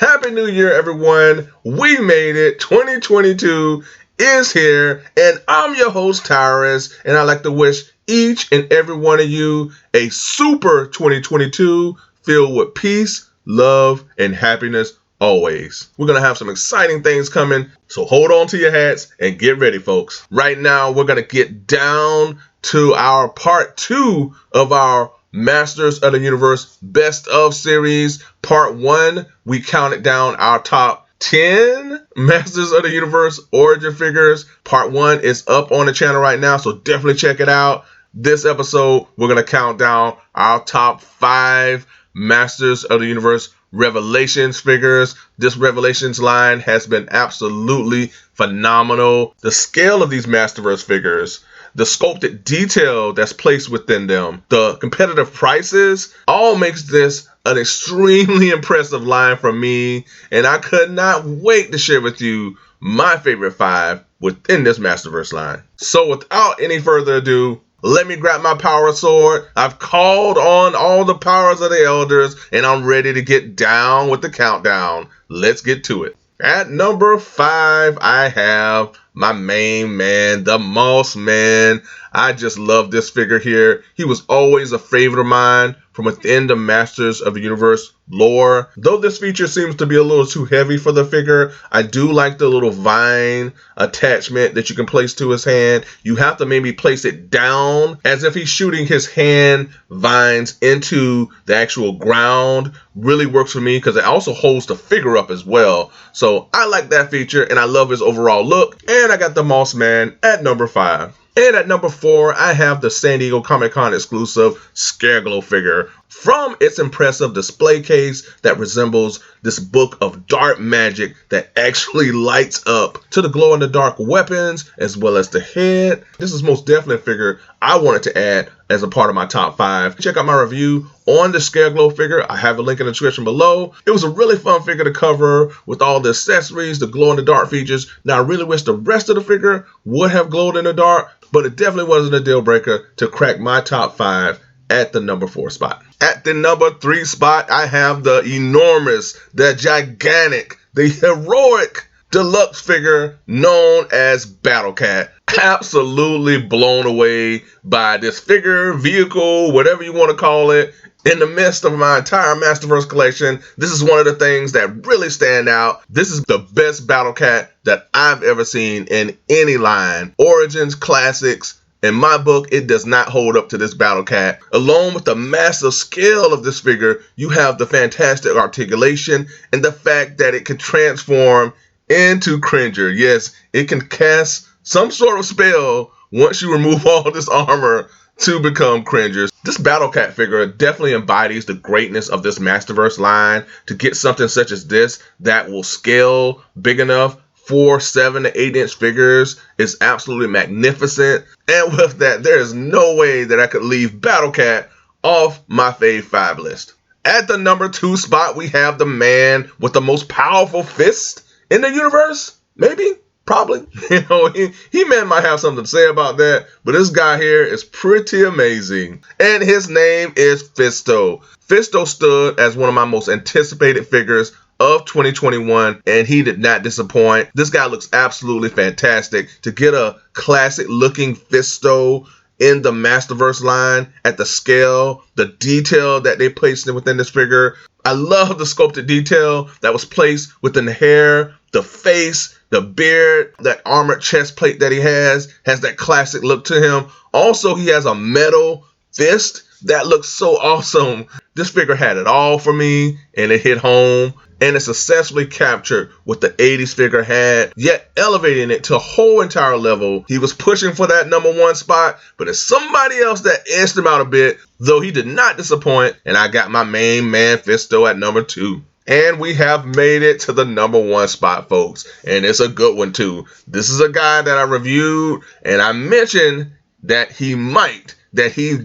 Happy New Year, everyone. We made it. 2022 is here, and I'm your host, Tyrus, and I'd like to wish each and every one of you a super 2022 filled with peace, love, and happiness always. We're going to have some exciting things coming, so hold on to your hats and get ready, folks. Right now, we're going to get down to our part 2 of our Masters of the Universe Best of series. Part 1, we counted down our top 10 Masters of the Universe origin figures. Part 1 is up on the channel right now, so definitely check it out. This episode, we're going to count down our top 5 Masters of the Universe Revelations figures. This Revelations line has been absolutely phenomenal. The scale of these Masterverse figures, the sculpted detail that's placed within them, the competitive prices, all makes this an extremely impressive line for me, and I could not wait to share with you my favorite 5 within this Masterverse line. So without any further ado, let me grab my power sword. I've called on all the powers of the elders, and I'm ready to get down with the countdown. Let's get to it. At number 5, I have my main man, the Moss Man. I just love this figure here. He was always a favorite of mine from within the Masters of the Universe lore. Though this feature seems to be a little too heavy for the figure, I do like the little vine attachment that you can place to his hand. You have to maybe place it down as if he's shooting his hand vines into the actual ground. Really works for me because it also holds the figure up as well. So I like that feature and I love his overall look. And I got the Moss Man at number 5. And at number 4, I have the San Diego Comic-Con exclusive Skeletor figure from its impressive display case that resembles this book of dark magic that actually lights up to the glow-in-the-dark weapons as well as the head. This is most definitely a figure I wanted to add as a part of my top 5. Check out my review on the Skeletor figure. I have a link in the description below. It was a really fun figure to cover with all the accessories, the glow-in-the-dark features. Now, I really wish the rest of the figure would have glowed in the dark, but it definitely wasn't a deal breaker to crack my top 5 at the number 4 spot. At the number 3 spot, I have the enormous, the gigantic, the heroic deluxe figure known as Battle Cat. Absolutely blown away by this figure, vehicle, whatever you want to call it. In the midst of my entire Masterverse collection, this is one of the things that really stand out. This is the best Battle Cat that I've ever seen in any line. Origins, Classics. In my book, it does not hold up to this Battle Cat. Along with the massive scale of this figure, you have the fantastic articulation and the fact that it can transform into Cringer. Yes, it can cast some sort of spell once you remove all this armor to become Cringer. This Battle Cat figure definitely embodies the greatness of this Masterverse line. To get something such as this that will scale big enough for 7 to 8 inch figures is absolutely magnificent. And with that, there is no way that I could leave Battle Cat off my fave 5 list. At the number 2 spot, we have the man with the most powerful fist in the universe. Maybe, probably. You know, He-Man might have something to say about that, but this guy here is pretty amazing. And his name is Fisto. Fisto stood as one of my most anticipated figures of 2021, and he did not disappoint. This guy looks absolutely fantastic. To get a classic looking Fisto in the Masterverse line at the scale, the detail that they placed within this figure. I love the sculpted detail that was placed within the hair, the face, the beard, that armored chest plate that he has that classic look to him. Also, he has a metal fist that looks so awesome. This figure had it all for me, and it hit home. And it's successfully captured what the 80s figure had, yet elevating it to a whole entire level. He was pushing for that number 1 spot, but it's somebody else that edged him out a bit, though he did not disappoint, and I got my main man Fisto at number 2. And we have made it to the number 1 spot, folks, and it's a good one too. This is a guy that I reviewed, and I mentioned that he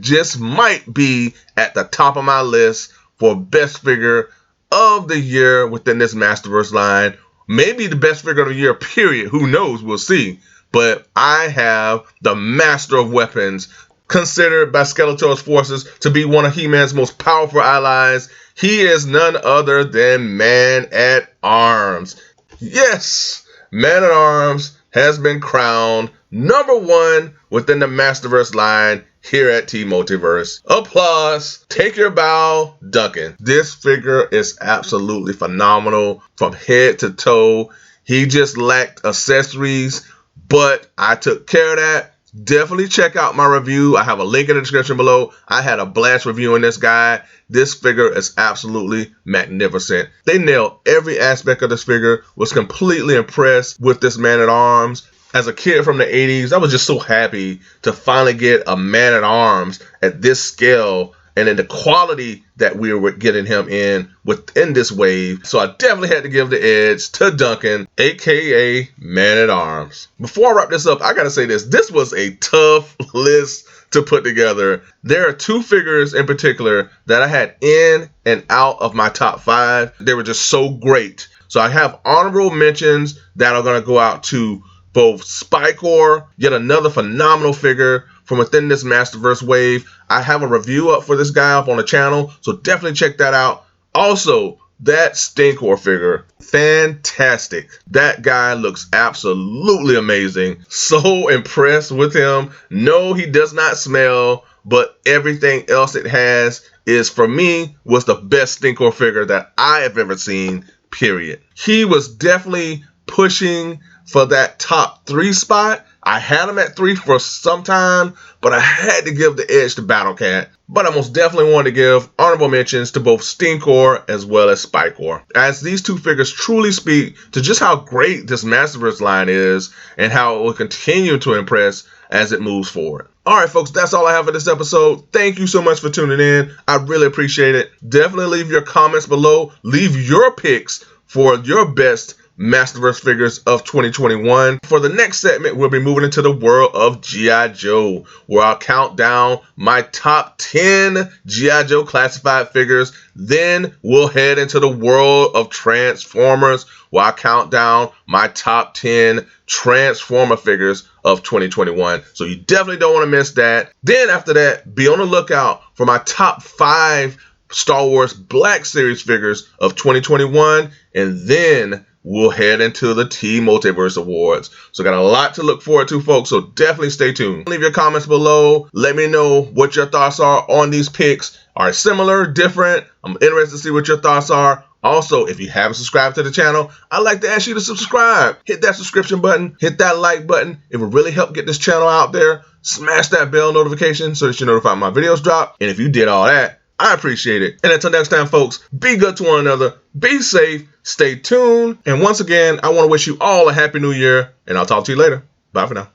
just might be at the top of my list for best figure of the year within this Masterverse line. Maybe the best figure of the year, period. Who knows? We'll see. But I have the Master of Weapons, considered by Skeletor's forces to be one of He-Man's most powerful allies. He is none other than Man-at-Arms. Yes, Man-at-Arms has been crowned #1 within the Masterverse line here at T-Multiverse. Applause. Take your bow, Duncan. This figure is absolutely phenomenal from head to toe. He just lacked accessories, but I took care of that. Definitely check out my review. I have a link in the description below. I had a blast reviewing this guy. This figure is absolutely magnificent. They nailed every aspect of this figure. Was completely impressed with this Man-at-Arms. As a kid from the 80s, I was just so happy to finally get a Man-at-Arms at this scale and in the quality that we were getting him in within this wave. So I definitely had to give the edge to Duncan, aka Man-at-Arms. Before I wrap this up, I gotta say this. This was a tough list to put together. There are 2 figures in particular that I had in and out of my top 5. They were just so great. So I have honorable mentions that are gonna go out to both Spikor, yet another phenomenal figure from within this Masterverse wave. I have a review up for this guy up on the channel, so definitely check that out. Also, that Skeletor figure, fantastic. That guy looks absolutely amazing. So impressed with him. No, he does not smell, but everything else it has is, for me, was the best Skeletor figure that I have ever seen, period. He was definitely pushing for that top 3 spot. I had him at 3 for some time, but I had to give the edge to Battle Cat. But I most definitely wanted to give honorable mentions to both Skeletor as well as Spikor, as these 2 figures truly speak to just how great this Masterverse line is and how it will continue to impress as it moves forward. Alright folks, that's all I have for this episode. Thank you so much for tuning in. I really appreciate it. Definitely leave your comments below. Leave your picks for your best Masterverse figures of 2021. For the next segment, we'll be moving into the world of G.I. Joe, where I'll count down my top 10 G.I. Joe classified figures. Then we'll head into the world of Transformers, where I'll count down my top 10 Transformer figures of 2021. So you definitely don't want to miss that. Then after that, be on the lookout for my top 5 Star Wars Black Series figures of 2021, and then we'll head into the T-Multiverse Awards. So got a lot to look forward to, folks, so definitely stay tuned. Leave your comments below. Let me know what your thoughts are on these picks. Are similar, different? I'm interested to see what your thoughts are. Also, if you haven't subscribed to the channel, I'd like to ask you to subscribe. Hit that subscription button, hit that like button. It will really help get this channel out there. Smash that bell notification so that you're notified when my videos drop. And if you did all that, I appreciate it. And until next time, folks, be good to one another, be safe, stay tuned, and once again, I want to wish you all a Happy New Year, and I'll talk to you later. Bye for now.